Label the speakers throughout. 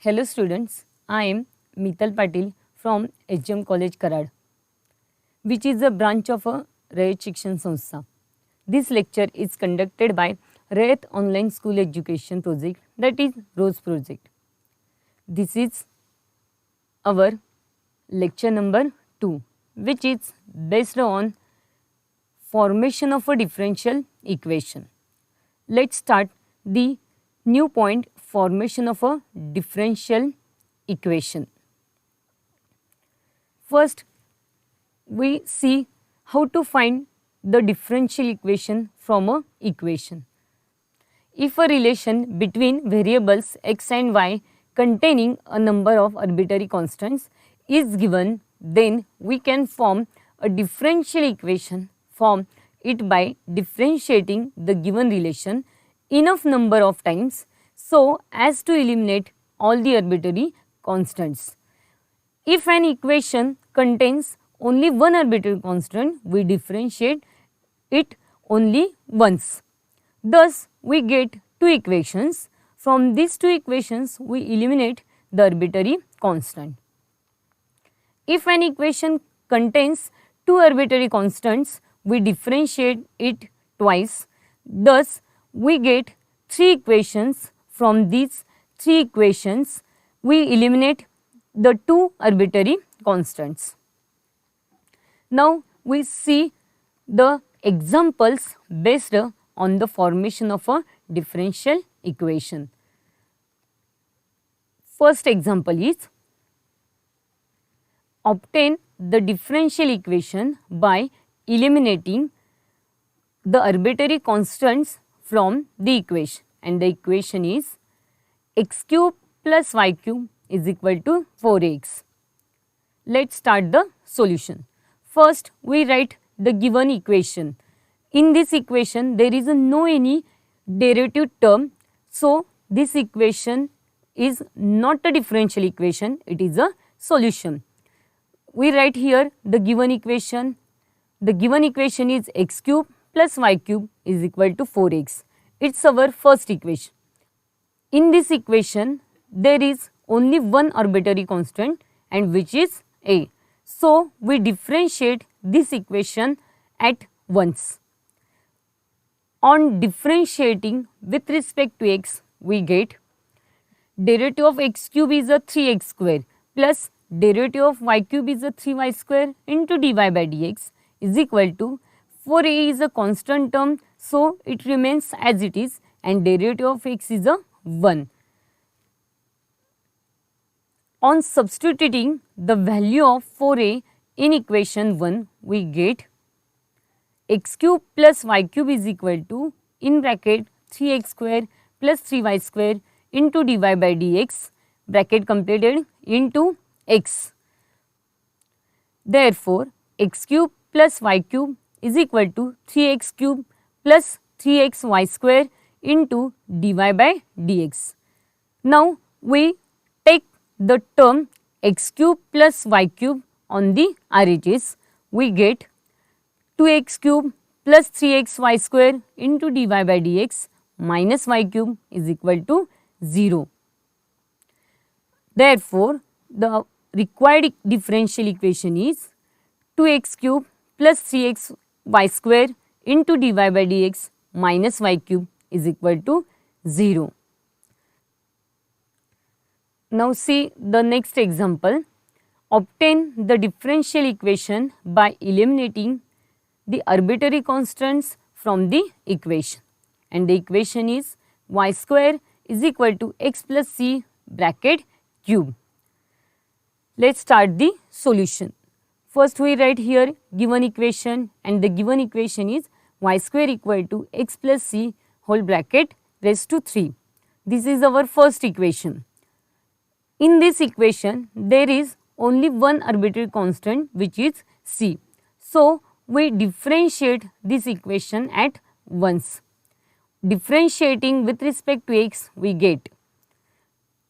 Speaker 1: Hello students, I am Mital Patil from HM College Karad, which is a branch of a Rayat Shikshan Sanstha. This lecture is conducted by Rayat Online School Education Project, that is ROSE project. This is our lecture number 2, which is based on formation of a differential equation. Let's start the new point, formation of a differential equation. First, we see how to find the differential equation from a equation. If a relation between variables x and y containing a number of arbitrary constants is given, then we can form a differential equation from it by differentiating the given relation enough number of times so as to eliminate all the arbitrary constants. If an equation contains only one arbitrary constant, we differentiate it only once. Thus, we get two equations. From these two equations, we eliminate the arbitrary constant. If an equation contains two arbitrary constants, we differentiate it twice. Thus, we get three equations. From these three equations, we eliminate the two arbitrary constants. Now, we see the examples based on the formation of a differential equation. First example is, obtain the differential equation by eliminating the arbitrary constants from the equation, and the equation is x cube plus y cube is equal to 4x. Let's start the solution. First, we write the given equation. In this equation, there is no any derivative term, so this equation is not a differential equation, it is a solution. We write here the given equation. The given equation is x cube plus y cube is equal to 4x. It's our first equation. In this equation, there is only one arbitrary constant, and which is a. So, we differentiate this equation at once. On differentiating with respect to x, we get derivative of x cube is a 3x square plus derivative of y cube is a 3y square into dy by dx is equal to 4a is a constant term, so it remains as it is, and derivative of x is a 1. On substituting the value of 4a in equation 1, we get x cube plus y cube is equal to, in bracket, 3x square plus 3y square into dy by dx, bracket completed, into x. Therefore, x cube plus y cube is equal to 3x cube plus 3xy square into dy by dx. Now, we take the term x cube plus y cube on the RHS. We get 2x cube plus 3xy square into dy by dx minus y cube is equal to 0. Therefore, the required differential equation is 2x cube plus 3xy square into dy by dx minus y cube is equal to 0. Now, see the next example. Obtain the differential equation by eliminating the arbitrary constants from the equation, and the equation is y square is equal to x plus c bracket cube. Let's start the solution. First, we write here given equation, and the given equation is y square equal to x plus c whole bracket raised to 3. This is our first equation. In this equation, there is only one arbitrary constant, which is c. So, we differentiate this equation at once. Differentiating with respect to x, we get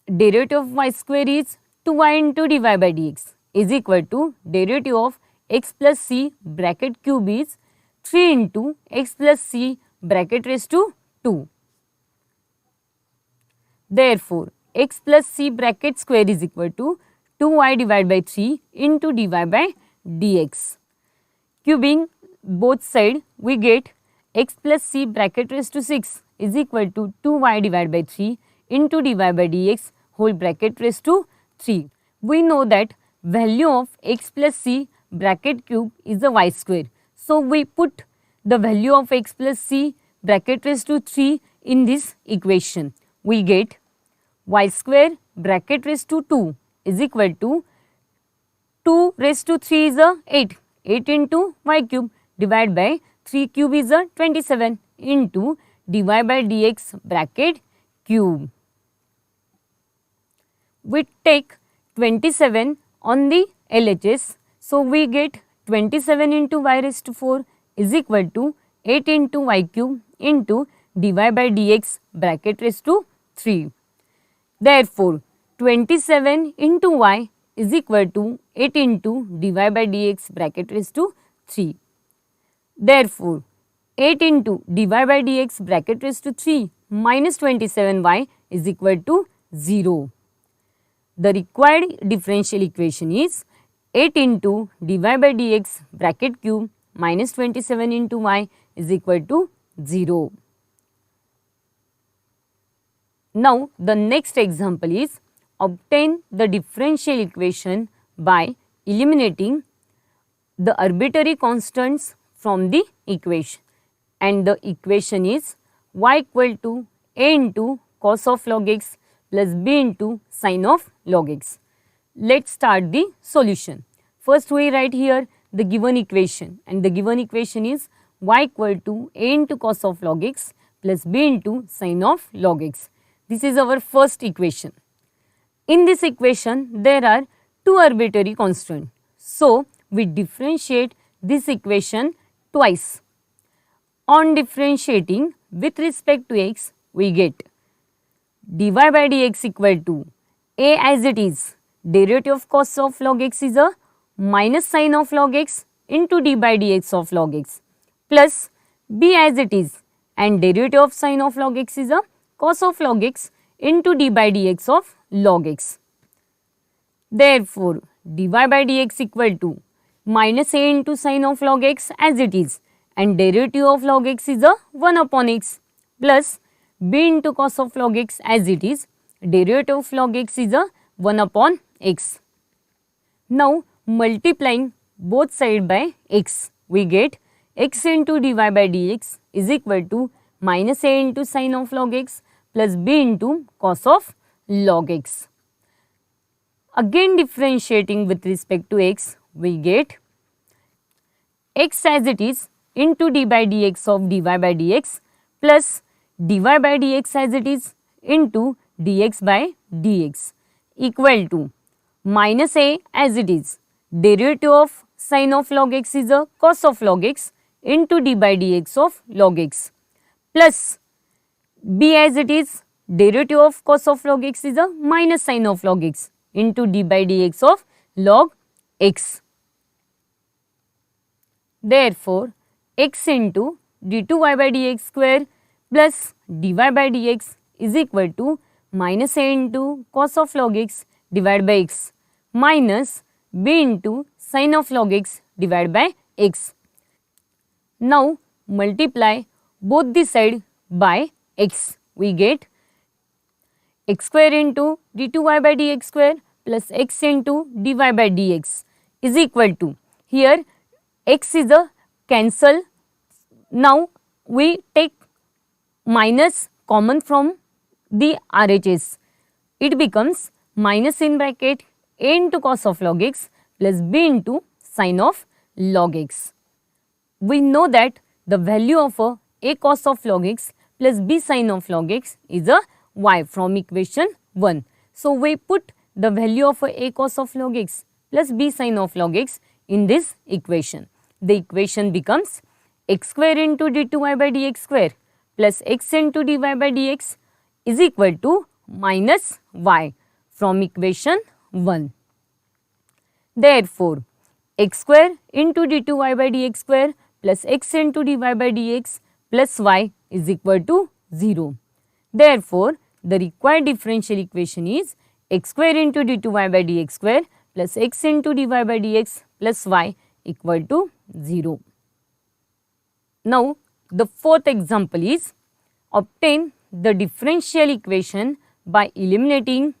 Speaker 1: derivative of y square is 2y into dy by dx is equal to derivative of x plus c bracket cube is 3 into x plus c bracket raised to 2. Therefore, x plus c bracket square is equal to 2y divided by 3 into dy by dx. Cubing both sides, we get x plus c bracket raised to 6 is equal to 2y divided by 3 into dy by dx whole bracket raised to 3. We know that value of x plus c bracket cube is the y square. So, we put the value of x plus c bracket raised to 3 in this equation. We get y square bracket raised to 2 is equal to 2 raised to 3 is a 8. 8 into y cube divided by 3 cube is a 27 into dy by dx bracket cube. We take 27 on the LHS. So, we get 27 into y raised to 4 is equal to 8 into y cube into dy by dx bracket raised to 3. Therefore, 27 into y is equal to 8 into dy by dx bracket raised to 3. Therefore, 8 into dy by dx bracket raised to 3 minus 27y is equal to 0. The required differential equation is 8 into dy by dx bracket cube minus 27 into y is equal to 0. Now, the next example is obtain the differential equation by eliminating the arbitrary constants from the equation, and the equation is y equal to a into cos of log x plus b into sin of log x. Let's start the solution. First, we write here the given equation, and the given equation is y equal to a into cos of log x plus b into sin of log x. This is our first equation. In this equation, there are two arbitrary constants. So, we differentiate this equation twice. On differentiating with respect to x, we get dy by dx equal to a as it is, derivative of cos of log x is a minus sin of log x into d by dx of log x, plus b as it is, and derivative of sin of log x is a cos of log x into d by dx of log x. Therefore, dy by dx equal to minus a into sin of log x as it is, and derivative of log x is a 1 upon x, plus b into cos of log x as it is, derivative of log x is a 1 upon x. Now, multiplying both sides by x, we get x into dy by dx is equal to minus a into sin of log x plus b into cos of log x. Again differentiating with respect to x, we get x as it is into d by dx of dy by dx plus dy by dx as it is into dx by dx equal to minus a as it is, derivative of sin of log x is a cos of log x into d by dx of log x, plus b as it is, derivative of cos of log x is a minus sin of log x into d by dx of log x. Therefore, x into d2y by dx square plus dy by dx is equal to minus a into cos of log x divided by x minus b into sin of log x divided by x. Now, multiply both the side by x, we get x square into d2y by dx square plus x into dy by dx is equal to, here x is a cancel. Now, we take minus common from the RHS. It becomes minus in bracket a into cos of log x plus b into sin of log x. We know that the value of a cos of log x plus b sin of log x is a y from equation 1. So, we put the value of a cos of log x plus b sin of log x in this equation. The equation becomes x square into d2y by dx square plus x into dy by dx is equal to minus y from equation 1. Therefore, x square into d2y by dx square plus x into dy by dx plus y is equal to 0. Therefore, the required differential equation is x square into d2y by dx square plus x into dy by dx plus y equal to 0. Now, the fourth example is obtain the differential equation by eliminating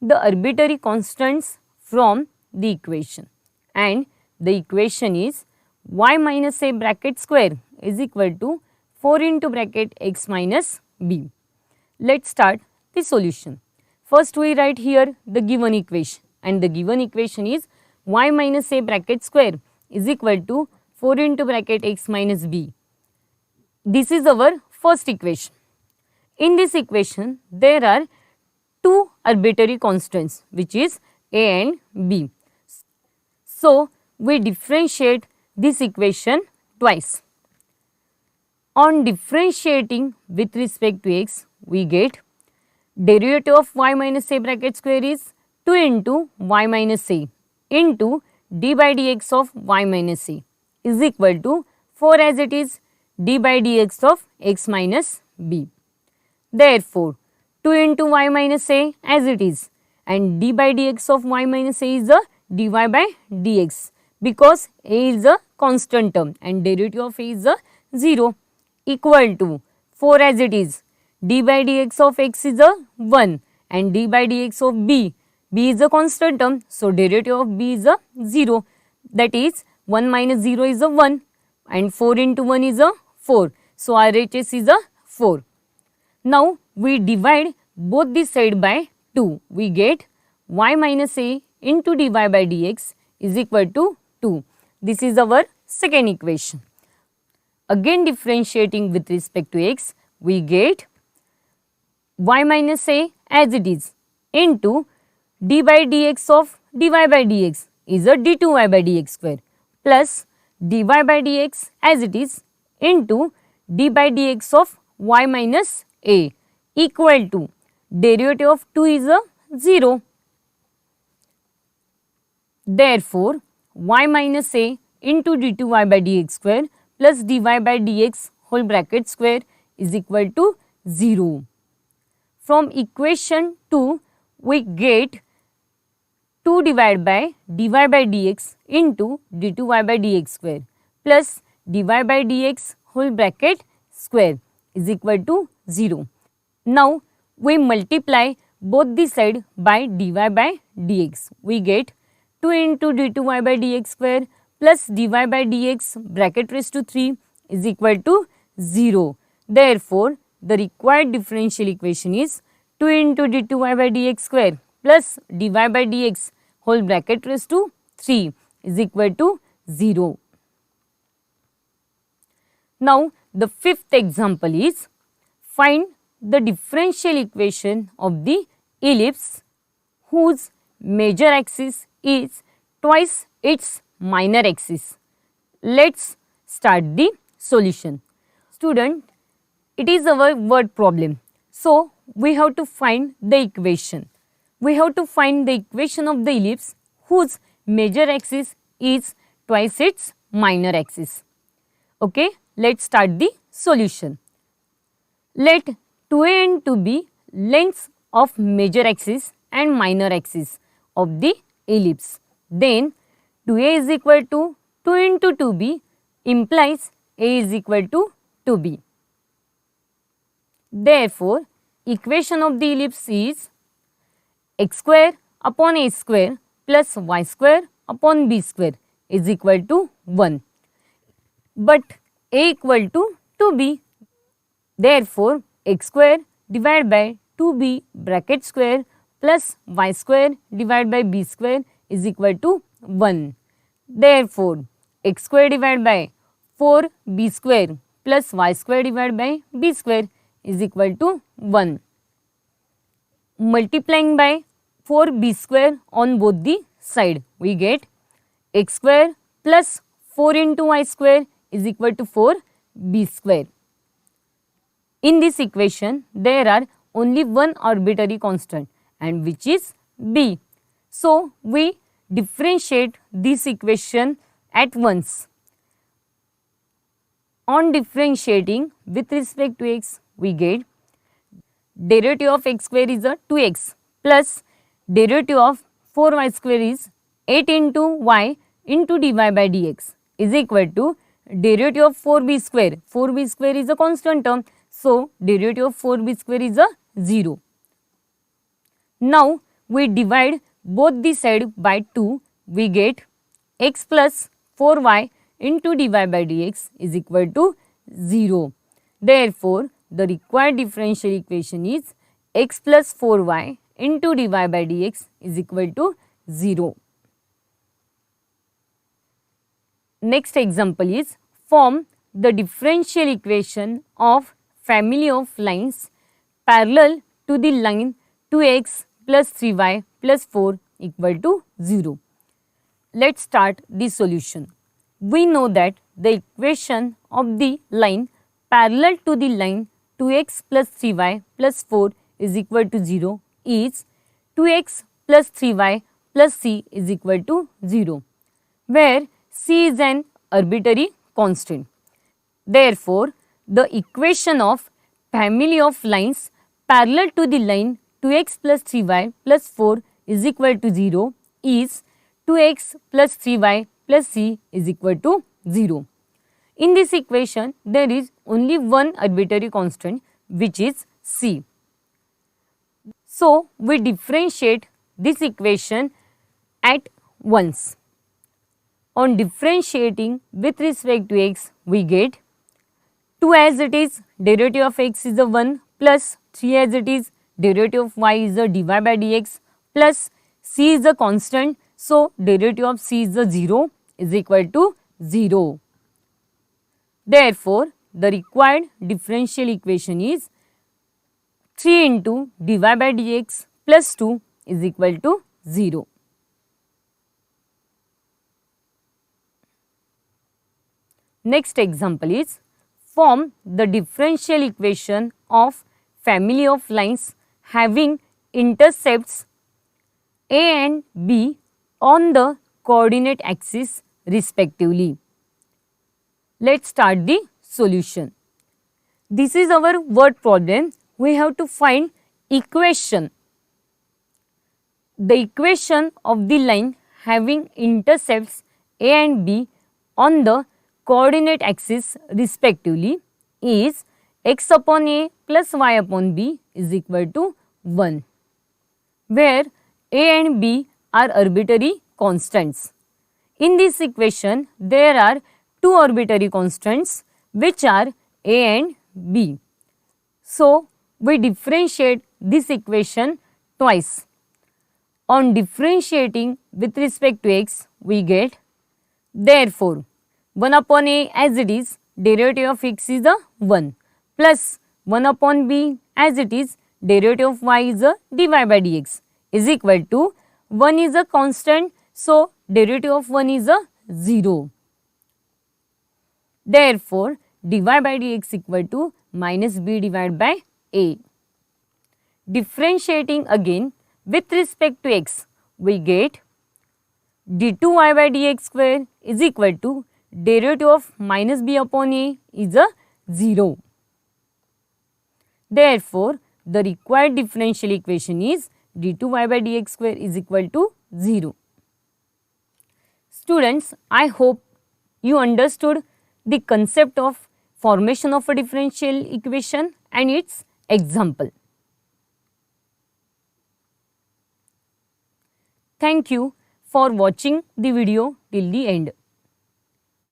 Speaker 1: the arbitrary constants from the equation, and the equation is y minus a bracket square is equal to 4 into bracket x minus b. Let's start the solution. First we write here the given equation, and the given equation is y minus a bracket square is equal to 4 into bracket x minus b. This is our first equation. In this equation there are two arbitrary constants which is a and b. So, we differentiate this equation twice. On differentiating with respect to x, we get derivative of y minus a bracket square is 2 into y minus a into d by dx of y minus a is equal to 4 as it is d by dx of x minus b. Therefore, 2 into y minus a as it is, and d by dx of y minus a is a dy by dx, because a is a constant term and derivative of a is a 0, equal to 4 as it is, d by dx of x is a 1 and d by dx of b is a constant term, so derivative of b is a 0, that is 1 minus 0 is a 1 and 4 into 1 is a 4, so RHS is a 4. Now, we divide both the side by 2, we get y minus a into dy by dx is equal to 2. This is our second equation. Again differentiating with respect to x, we get y minus a as it is into d by dx of dy by dx is a d2y by dx square plus dy by dx as it is into d by dx of y minus a equal to derivative of 2 is a 0. Therefore, y minus a into d2y by dx square plus dy by dx whole bracket square is equal to 0. From equation 2, we get 2 divided by dy by dx into d2y by dx square plus dy by dx whole bracket square is equal to 0. Now, we multiply both the side by dy by dx. We get 2 into d2y by dx square plus dy by dx bracket raised to 3 is equal to 0. Therefore, the required differential equation is 2 into d2y by dx square plus dy by dx whole bracket raised to 3 is equal to 0. Now, the fifth example is find the differential equation of the ellipse whose major axis is twice its minor axis. Let's start the solution. Student, it is our word problem. So, we have to find the equation. We have to find the equation of the ellipse whose major axis is twice its minor axis. Okay, let's start the solution. Let 2a and 2b lengths of major axis and minor axis of the ellipse. Then 2a is equal to 2 into 2b implies a is equal to 2b. Therefore, equation of the ellipse is x square upon a square plus y square upon b square is equal to 1. But a equal to 2b. Therefore, x square divided by 2b bracket square plus y square divided by b square is equal to 1. Therefore, x square divided by 4b square plus y square divided by b square is equal to 1. Multiplying by 4b square on both the side, we get x square plus 4 into y square is equal to 4b square. In this equation, there are only one arbitrary constant, and which is b. So, we differentiate this equation at once. On differentiating with respect to x, we get derivative of x square is a 2x plus derivative of 4y square is 8 into y into dy by dx is equal to derivative of 4b square. 4b square is a constant term. So, derivative of 4b square is a 0. Now, we divide both the side by 2. We get x plus 4y into dy by dx is equal to 0. Therefore, the required differential equation is x plus 4y into dy by dx is equal to 0. Next example is form the differential equation of family of lines parallel to the line 2x plus 3y plus 4 equal to 0. Let's start the solution. We know that the equation of the line parallel to the line 2x plus 3y plus 4 is equal to 0 is 2x plus 3y plus c is equal to 0, where c is an arbitrary constant. Therefore, the equation of family of lines parallel to the line 2x plus 3y plus 4 is equal to 0 is 2x plus 3y plus c is equal to 0. In this equation, there is only one arbitrary constant, which is c. So, we differentiate this equation at once. On differentiating with respect to x, we get 2 as it is, derivative of x is a 1 plus 3 as it is, derivative of y is a dy by dx plus c is a constant. So, derivative of c is a 0 is equal to 0. Therefore, the required differential equation is 3 into dy by dx plus 2 is equal to 0. Next example is form the differential equation of family of lines having intercepts a and b on the coordinate axis respectively. Let's start the solution. This is our word problem. We have to find equation. The equation of the line having intercepts a and b on the coordinate axis respectively is x upon a plus y upon b is equal to 1, where a and b are arbitrary constants. In this equation, there are two arbitrary constants which are a and b. So, we differentiate this equation twice. On differentiating with respect to x, we get therefore 1 upon a as it is, derivative of x is a 1 plus 1 upon b as it is, derivative of y is a dy by dx is equal to 1 is a constant. So, derivative of 1 is a 0. Therefore, dy by dx equal to minus b divided by a. Differentiating again with respect to x, we get d2y by dx square is equal to derivative of minus b upon a is a 0. Therefore, the required differential equation is d2y by dx square is equal to 0. Students, I hope you understood the concept of formation of a differential equation and its example. Thank you for watching the video till the end.